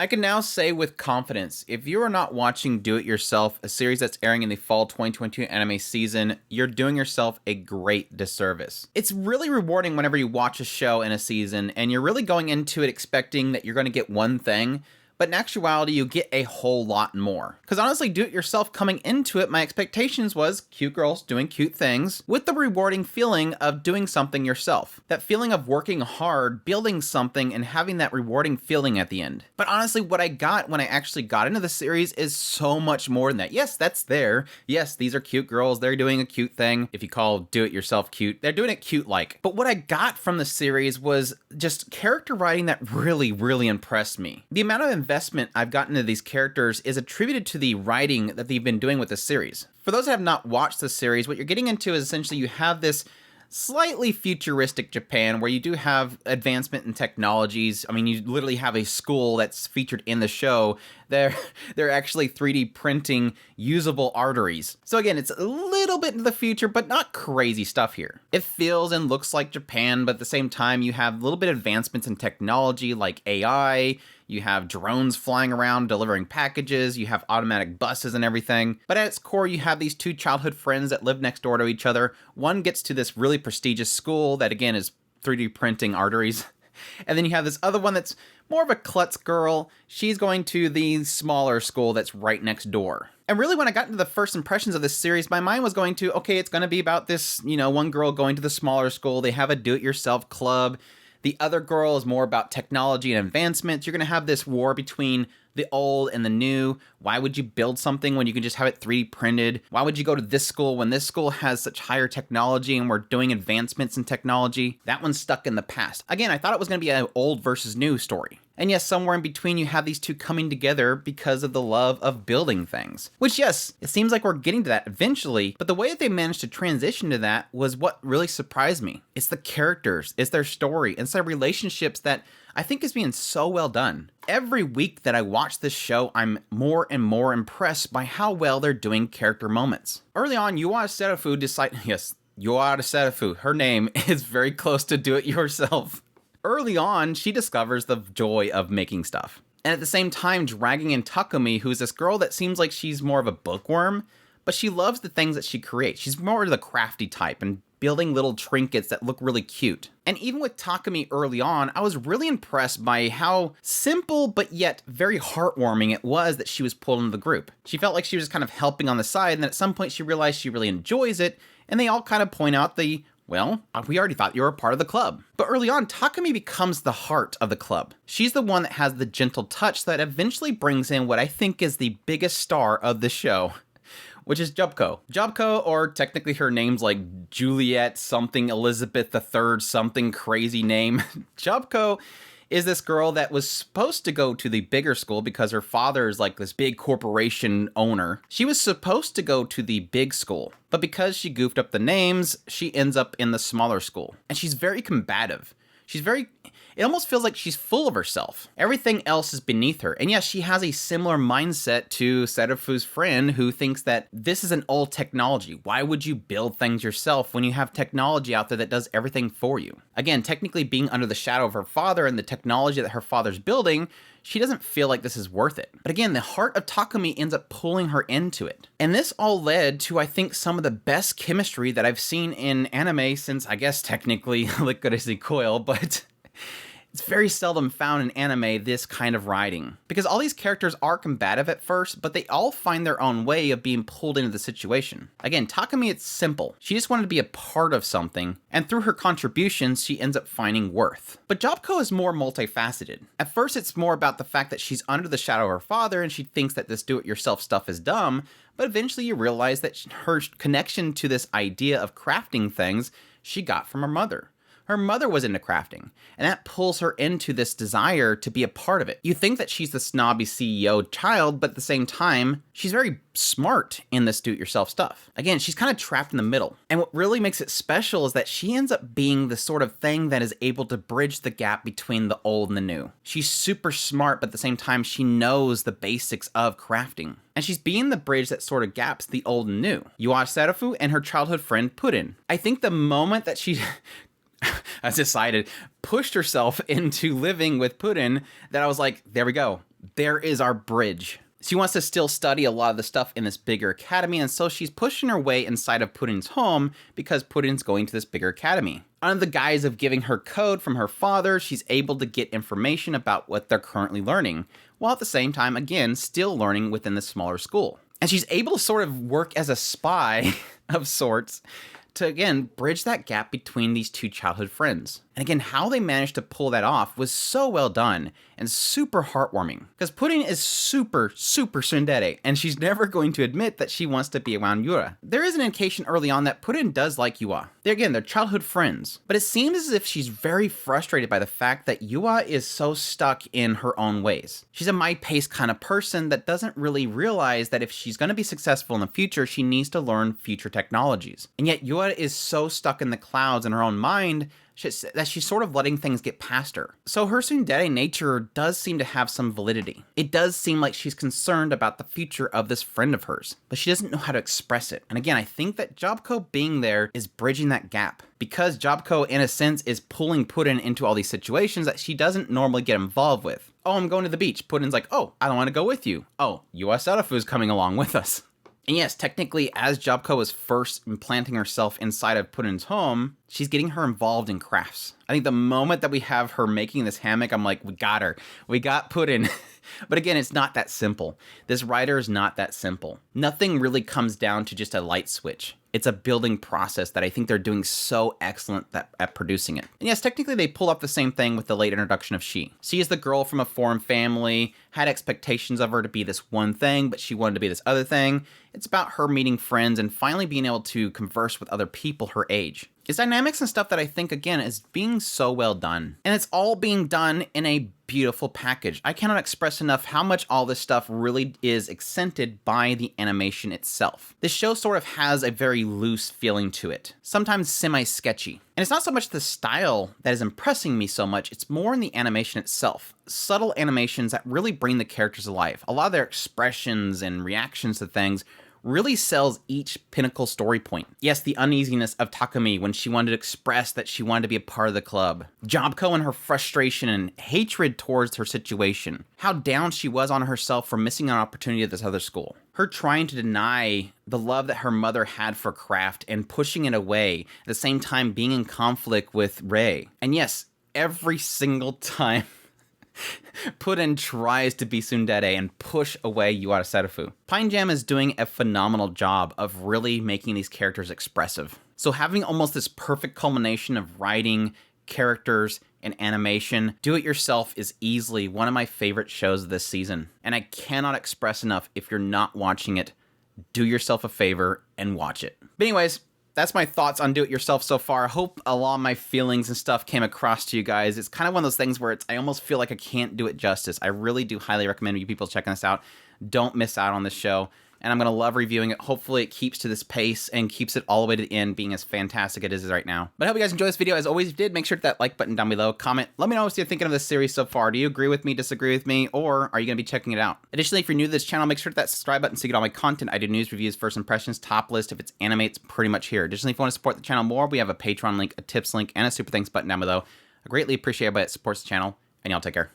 I can now say with confidence, if you are not watching Do It Yourself, a series that's airing in the fall 2022 anime season, you're doing yourself a great disservice. It's really rewarding whenever you watch a show in a season and you're really going into it expecting that you're going to get one thing, but in actuality, you get a whole lot more. Because honestly, Do It Yourself coming into it, my expectations was cute girls doing cute things with the rewarding feeling of doing something yourself. That feeling of working hard, building something, and having that rewarding feeling at the end. But honestly, what I got when I actually got into the series is so much more than that. Yes, that's there. Yes, these are cute girls. They're doing a cute thing. If you call Do It Yourself cute, they're doing it cute-like. But what I got from the series was just character writing that really, really impressed me. The amount of investment I've gotten into these characters is attributed to the writing that they've been doing with the series. For those that have not watched the series, what you're getting into is essentially you have this slightly futuristic Japan where you do have advancement in technologies. I mean, you literally have a school that's featured in the show. They're actually 3D printing usable arteries. So again, it's a little bit into the future, but not crazy stuff here. It feels and looks like Japan, but at the same time, you have a little bit of advancements in technology like AI. You have drones flying around delivering packages, you have automatic buses and everything. But at its core, you have these two childhood friends that live next door to each other. One gets to this really prestigious school that again is 3D printing arteries. And then you have this other one that's more of a klutz girl. She's going to the smaller school that's right next door. And really when I got into the first impressions of this series, my mind was going to, okay, it's going to be about this, one girl going to the smaller school. They have a do-it-yourself club. The other girl is more about technology and advancements. You're going to have this war between the old and the new. Why would you build something when you can just have it 3D printed? Why would you go to this school when this school has such higher technology and we're doing advancements in technology? That one's stuck in the past. Again, I thought it was going to be an old versus new story. And yes, somewhere in between you have these two coming together because of the love of building things. Which yes, it seems like we're getting to that eventually, but the way that they managed to transition to that was what really surprised me. It's the characters, it's their story, it's their relationships that I think is being so well done. Every week that I watch this show, I'm more and more impressed by how well they're doing character moments. Early on, Yuata Serafu decided, yes, Yuata Serafu, her name is very close to Do It Yourself. Early on, she discovers the joy of making stuff. And at the same time, dragging in Takumi, who's this girl that seems like she's more of a bookworm, but she loves the things that she creates. She's more of the crafty type and building little trinkets that look really cute. And even with Takumi early on, I was really impressed by how simple but yet very heartwarming it was that she was pulled into the group. She felt like she was kind of helping on the side, and then at some point she realized she really enjoys it, and they all kind of point out well, we already thought you were a part of the club. But early on, Takumi becomes the heart of the club. She's the one that has the gentle touch that eventually brings in what I think is the biggest star of the show, which is Jubko. Jubko, or technically her name's like Juliet something Elizabeth III something crazy name. Jubko is this girl that was supposed to go to the bigger school because her father is like this big corporation owner. She was supposed to go to the big school, but because she goofed up the names, she ends up in the smaller school. And she's very combative. It almost feels like she's full of herself. Everything else is beneath her. And yes, she has a similar mindset to Serafu's friend who thinks that this is an old technology. Why would you build things yourself when you have technology out there that does everything for you? Again, technically being under the shadow of her father and the technology that her father's building, she doesn't feel like this is worth it. But again, the heart of Takumi ends up pulling her into it. And this all led to, I think, some of the best chemistry that I've seen in anime since, I guess, technically Licorice Coil, but it's very seldom found in anime, this kind of writing. Because all these characters are combative at first, but they all find their own way of being pulled into the situation. Again, Takumi, it's simple. She just wanted to be a part of something, and through her contributions, she ends up finding worth. But Jobko is more multifaceted. At first, it's more about the fact that she's under the shadow of her father, and she thinks that this do-it-yourself stuff is dumb, but eventually you realize that her connection to this idea of crafting things she got from her mother. Her mother was into crafting, and that pulls her into this desire to be a part of it. You think that she's the snobby CEO child, but at the same time, she's very smart in this do-it-yourself stuff. Again, she's kind of trapped in the middle. And what really makes it special is that she ends up being the sort of thing that is able to bridge the gap between the old and the new. She's super smart, but at the same time, she knows the basics of crafting. And she's being the bridge that sort of gaps the old and new. Yuata Serafu and her childhood friend Puddin. I think the moment that she has decided, pushed herself into living with Puddin, that I was like, there we go. there is our bridge. She wants to still study a lot of the stuff in this bigger academy, and so she's pushing her way inside of Puddin's home because Puddin's going to this bigger academy. Under the guise of giving her code from her father, she's able to get information about what they're currently learning, while at the same time, again, still learning within the smaller school. And she's able to sort of work as a spy of sorts to, again, bridge that gap between these two childhood friends. And again, how they managed to pull that off was so well done and super heartwarming. Because Puddin is super tsundere, and she's never going to admit that she wants to be around Yura. There is an indication early on that Puddin does like Yua. They're childhood friends. But it seems as if she's very frustrated by the fact that Yua is so stuck in her own ways. She's a my-pace kind of person that doesn't really realize that if she's going to be successful in the future, she needs to learn future technologies. And yet Yua is so stuck in the clouds in her own mind that she's sort of letting things get past her. So her tsundere nature does seem to have some validity. It does seem like she's concerned about the future of this friend of hers, but she doesn't know how to express it. And again, I think that Jobco being there is bridging that gap, because Jobco, in a sense, is pulling Puddin into all these situations that she doesn't normally get involved with. Oh, I'm going to the beach. Puddin's like, oh, I don't want to go with you. Oh, Yua Sarafu's coming along with us. And yes, technically, as Jobco was first implanting herself inside of Puddin's home, she's getting her involved in crafts. I think the moment that we have her making this hammock, I'm like, we got her. We got Puddin. But again, it's not that simple. This writer is not that simple. Nothing really comes down to just a light switch. It's a building process that I think they're doing so excellent at producing it. And yes, technically they pulled off the same thing with the late introduction of She. She is the girl from a foreign family, had expectations of her to be this one thing, but she wanted to be this other thing. It's about her meeting friends and finally being able to converse with other people her age. It's dynamics and stuff that I think, again, is being so well done. And it's all being done in a beautiful package. I cannot express enough how much all this stuff really is accented by the animation itself. This show sort of has a very loose feeling to it, sometimes semi-sketchy. And it's not so much the style that is impressing me so much, it's more in the animation itself. Subtle animations that really bring the characters alive. A lot of their expressions and reactions to things really sells each pinnacle story point. Yes, the uneasiness of Takumi when she wanted to express that she wanted to be a part of the club. Jobco and her frustration and hatred towards her situation. How down she was on herself for missing an opportunity at this other school. Her trying to deny the love that her mother had for craft and pushing it away, at the same time being in conflict with Rei. And yes, every single time Puddin tries to be tsundere and push away Yua Sarafu. Pine Jam is doing a phenomenal job of really making these characters expressive. So having almost this perfect culmination of writing, characters, and animation, Do It Yourself is easily one of my favorite shows this season. And I cannot express enough, if you're not watching it, do yourself a favor and watch it. But anyways, that's my thoughts on Do It Yourself so far. I hope a lot of my feelings and stuff came across to you guys. It's kind of one of those things where I almost feel like I can't do it justice. I really do highly recommend you people checking this out. Don't miss out on this show. And I'm going to love reviewing it. Hopefully it keeps to this pace and keeps it all the way to the end, being as fantastic as it is right now. But I hope you guys enjoyed this video. As always, if you did, make sure to hit that like button down below. Comment. Let me know what you're thinking of this series so far. Do you agree with me, disagree with me, or are you going to be checking it out? Additionally, if you're new to this channel, make sure to hit that subscribe button so you get all my content. I do news, reviews, first impressions, top list. If it's anime, it's pretty much here. Additionally, if you want to support the channel more, we have a Patreon link, a tips link, and a super thanks button down below. I greatly appreciate everybody that supports the channel, and y'all take care.